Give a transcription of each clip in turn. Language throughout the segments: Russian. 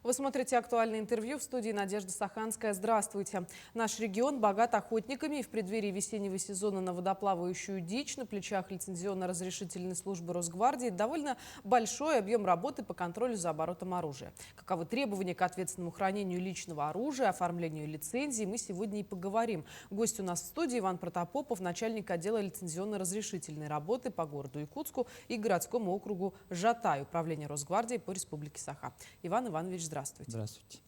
Вы смотрите «Актуальное интервью», в студии Надежда Саханская. Здравствуйте. Наш регион богат охотниками, и в преддверии весеннего сезона на водоплавающую дичь на плечах лицензионно-разрешительной службы Росгвардии довольно большой объем работы по контролю за оборотом оружия. Каковы требования к ответственному хранению личного оружия, оформлению лицензии, мы сегодня и поговорим. Гость у нас в студии Иван Протопопов, начальник отдела лицензионно-разрешительной работы по городу Якутску и городскому округу Жатай, управления Росгвардии по республике Саха. Иван Иванович, здравствуйте. Здравствуйте.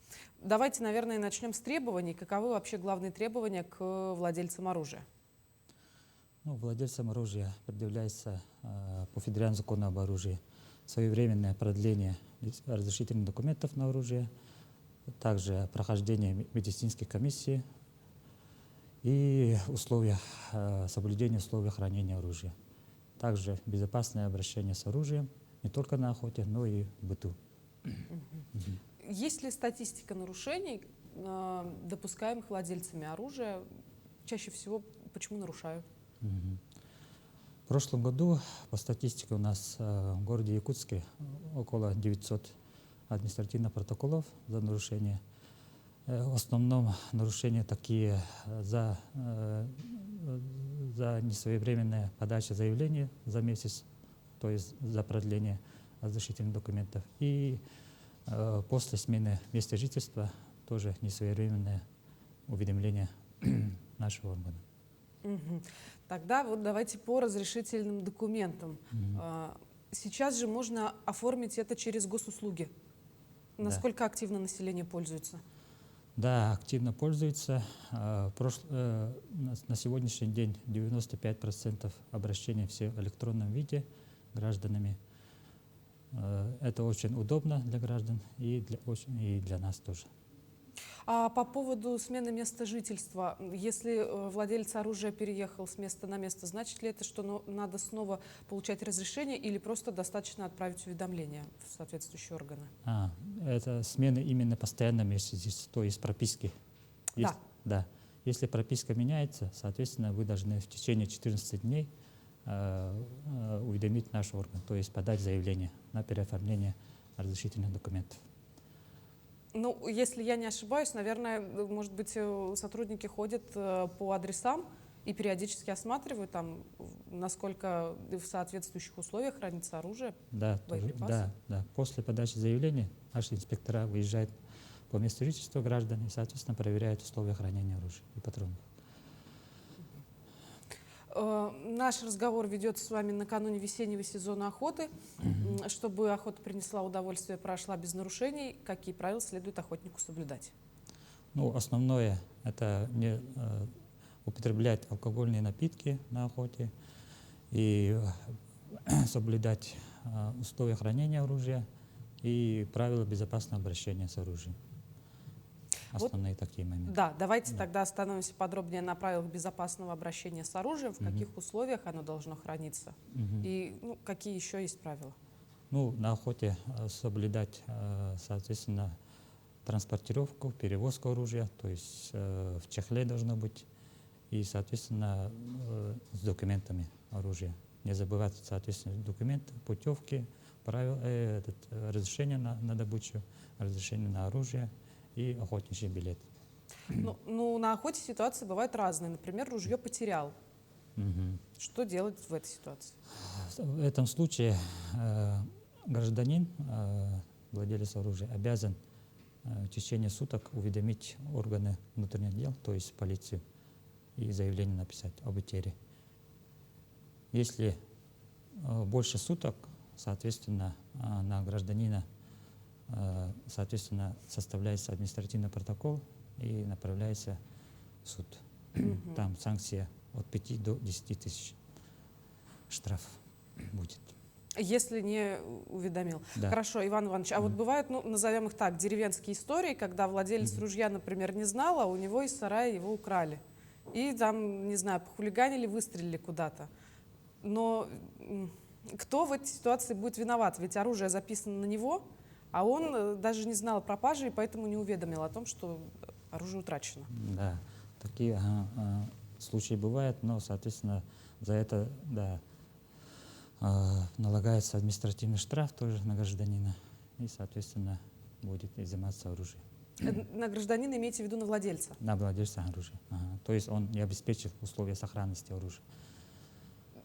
Давайте, наверное, начнем с требований. Каковы вообще главные требования к владельцам оружия? Владельцам оружия предъявляется по федеральному закону об оружии своевременное продление разрешительных документов на оружие, также прохождение медицинской комиссии и соблюдение условий хранения оружия. Также безопасное обращение с оружием не только на охоте, но и в быту. Есть ли статистика нарушений, допускаемых владельцами оружия? Чаще всего почему нарушают? В прошлом году по статистике у нас в городе Якутске около 900 административных протоколов за нарушение. В основном нарушения такие за несвоевременная подача заявления за месяц, то есть за продление разрешительных документов. И после смены места жительства тоже несвоевременное уведомление нашего органа. Тогда вот давайте по разрешительным документам. Сейчас же можно оформить это через госуслуги. Насколько активно население пользуется? Да, активно пользуется. На сегодняшний день 95% обращений все в электронном виде гражданами. Это очень удобно для граждан и для нас тоже. А по поводу смены места жительства, если владелец оружия переехал с места на место, значит ли это, что надо снова получать разрешение или просто достаточно отправить уведомление в соответствующие органы? Это смена именно постоянного места жительства, то есть прописки. Да. Если прописка меняется, соответственно, вы должны в течение 14 дней уведомить наш орган, то есть подать заявление на переоформление разрешительных документов. Если я не ошибаюсь, наверное, может быть, сотрудники ходят по адресам и периодически осматривают, насколько в соответствующих условиях хранится оружие, боеприпасы. Да. После подачи заявления наши инспектора выезжают по месту жительства граждан и, соответственно, проверяют условия хранения оружия и патронов. Наш разговор ведется с вами накануне весеннего сезона охоты. Чтобы охота принесла удовольствие, прошла без нарушений, какие правила следует охотнику соблюдать? Основное – это не употреблять алкогольные напитки на охоте и соблюдать условия хранения оружия и правила безопасного обращения с оружием. Основные такие моменты. Да, давайте тогда остановимся подробнее на правилах безопасного обращения с оружием, в каких условиях оно должно храниться и какие еще есть правила. На охоте соблюдать, соответственно, транспортировку, перевозку оружия, то есть в чехле должно быть, и, соответственно, с документами оружия. Не забывать, соответственно, документы, путевки, разрешение на добычу, разрешение на оружие и охотничий билет. На охоте ситуации бывают разные. Например, ружье потерял. Что делать в этой ситуации? В этом случае гражданин, владелец оружия, обязан в течение суток уведомить органы внутренних дел, то есть полицию, и заявление написать об утере. Если больше суток, соответственно, на гражданина составляется административный протокол и направляется в суд. Там санкция от 5 до 10 тысяч штраф будет. Если не уведомил. Да. Хорошо, Иван Иванович, а вот бывают, назовем их так, деревенские истории, когда владелец ружья, например, не знал, а у него из сарая его украли. И там, не знаю, похулиганили, выстрелили куда-то. Но кто в этой ситуации будет виноват? Ведь оружие записано на него, а он даже не знал о пропаже и поэтому не уведомил о том, что оружие утрачено. Да, такие случаи бывают, но, соответственно, за это налагается административный штраф тоже на гражданина. И, соответственно, будет изыматься оружие. На гражданина имеете в виду на владельца? На владельца оружия. Ага. То есть он не обеспечит условия сохранности оружия.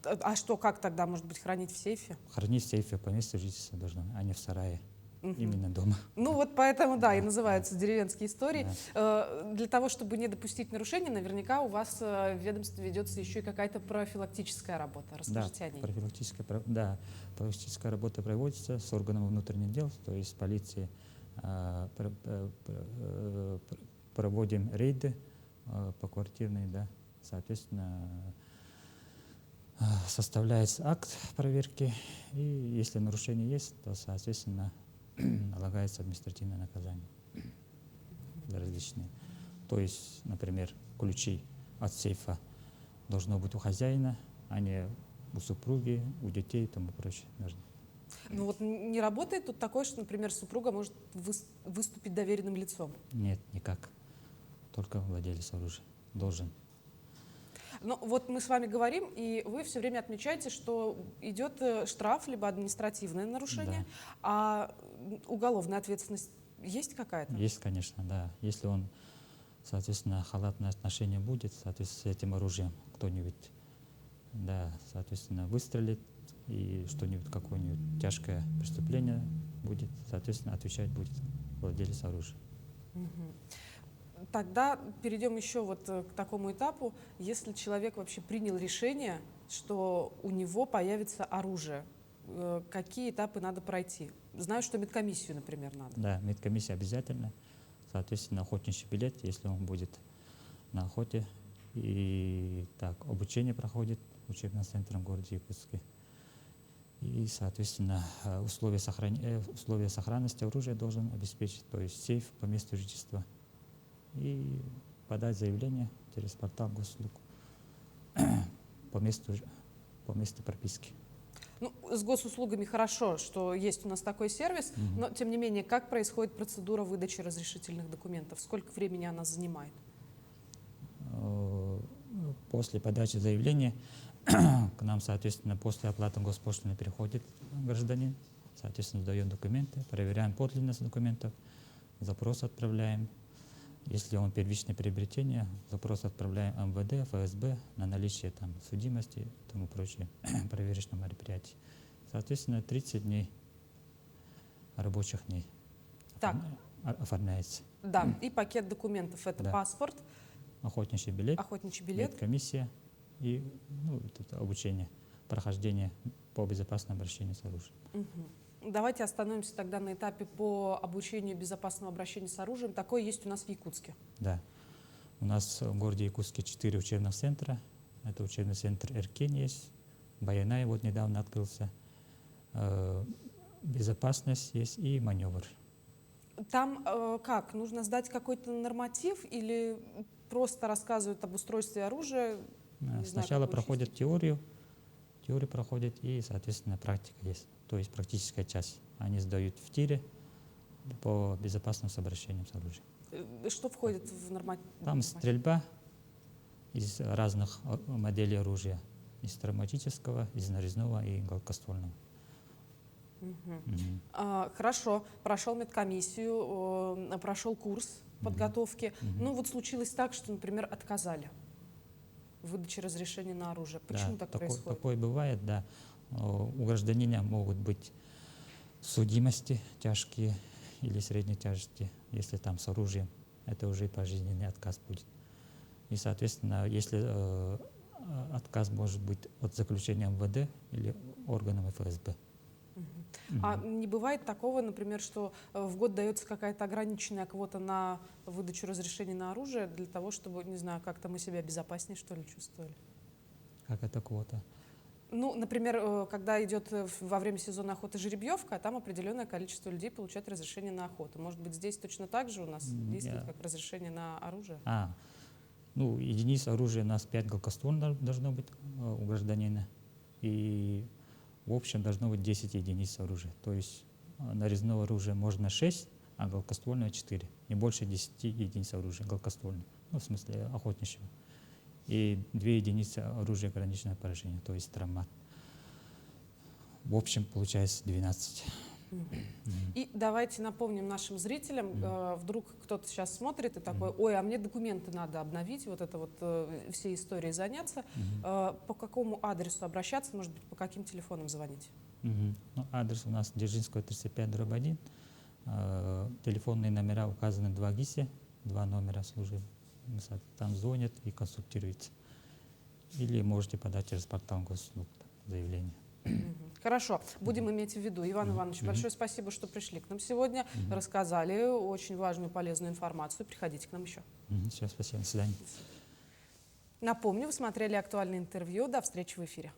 А что, как тогда, может быть, хранить в сейфе? Хранить в сейфе по месту жительства должно, а не в сарае. Мгм. Именно дома. Ну вот поэтому, да, и называются деревенские истории. Да. Для того, чтобы не допустить нарушений, наверняка у вас в ведомстве ведется еще и какая-то профилактическая работа. Расскажите о ней. Профилактическая работа проводится с органом внутренних дел, то есть с полицией. Проводим рейды поквартирные, да, соответственно, составляется акт проверки, и если нарушение есть, то, соответственно, налагается административное наказание за различные. То есть, например, ключи от сейфа должно быть у хозяина, а не у супруги, у детей и тому прочее. Ну вот не работает тут такое, что, например, супруга может выступить доверенным лицом? Нет, никак. Только владелец оружия должен. Ну вот мы с вами говорим, и вы все время отмечаете, что идет штраф, либо административное нарушение, а уголовная ответственность есть какая-то? Есть, конечно, да. Если он, соответственно, халатное отношение будет, соответственно, с этим оружием кто-нибудь, да, соответственно, выстрелит, и что-нибудь, какое-нибудь тяжкое преступление будет, соответственно, отвечать будет владелец оружия. Тогда перейдем еще вот к такому этапу, если человек вообще принял решение, что у него появится оружие, какие этапы надо пройти? Знаю, что медкомиссию, например, надо. Да, медкомиссия обязательно, соответственно, охотничий билет, если он будет на охоте. И так, обучение проходит в учебном центре в городе Якутске. И, соответственно, условия сохранности оружия должен обеспечить, то есть сейф по месту жительства. И подать заявление через портал госуслуг по месту прописки. Ну, с госуслугами хорошо, что есть у нас такой сервис, но, тем не менее, как происходит процедура выдачи разрешительных документов? Сколько времени она занимает? После подачи заявления к нам, соответственно, после оплаты госпошлины приходит гражданин, соответственно, сдает документы, проверяем подлинность документов, запрос отправляем. Если он первичное приобретение, запрос отправляем МВД, ФСБ на наличие там судимости и тому прочее проверочных мероприятий. Соответственно, 30 дней, рабочих дней Так. Оформляется. Да, и пакет документов — это Да. паспорт, Охотничий билет, охотничий билет. медкомиссия и это обучение, прохождение по безопасному обращению с оружием. Давайте остановимся тогда на этапе по обучению безопасного обращения с оружием. Такое есть у нас в Якутске. Да. У нас в городе Якутске 4 учебных центра. Это учебный центр Эркен есть, Баянай вот недавно открылся, безопасность есть и маневр. Там как? Нужно сдать какой-то норматив или просто рассказывают об устройстве оружия? Не знаю, Сначала как вы проходят теорию проходит и, соответственно, практика есть, то есть практическая часть. Они сдают в тире по безопасному обращению с оружием. Что входит в норматив? Там стрельба из разных моделей оружия, из травматического, из нарезного и гладкоствольного. Хорошо, прошел медкомиссию, прошел курс подготовки. Ну вот случилось так, что, например, отказали в выдаче разрешения на оружие. Почему так происходит? Такое бывает, да. У гражданина могут быть судимости тяжкие или средней тяжести, если там с оружием, это уже пожизненный отказ будет. И, соответственно, если отказ может быть от заключения МВД или органов ФСБ. А не бывает такого, например, что в год дается какая-то ограниченная квота на выдачу разрешений на оружие для того, чтобы, не знаю, как-то мы себя безопаснее, что ли, чувствовали? Как это квота? Ну, например, когда идет во время сезона охоты жеребьевка, там определенное количество людей получает разрешение на охоту. Может быть, здесь точно так же у нас действует, как разрешение на оружие? Единиц оружия у нас 5 гладкоствольных должно быть у гражданина. И в общем должно быть 10 единиц оружия. То есть нарезного оружия можно 6, а гладкоствольного 4. Не больше 10 единиц оружия гладкоствольного, в смысле охотничьего. И 2 единицы оружия ограниченного поражения, то есть травмат. В общем получается 12. И давайте напомним нашим зрителям, вдруг кто-то сейчас смотрит и такой, ой, а мне документы надо обновить, вот это вот всей историей заняться. По какому адресу обращаться, может быть, по каким телефонам звонить? Ну, адрес у нас Дзержинского 35/1. Телефонные номера указаны 2 ГИСе, 2 номера службы. Там звонят и консультируются. Или можете подать через портал госуслуг заявление. Хорошо, будем иметь в виду. Иван Иванович, большое спасибо, что пришли к нам сегодня, рассказали очень важную и полезную информацию. Приходите к нам еще. Все, спасибо, до свидания. Напомню, вы смотрели актуальное интервью. До встречи в эфире.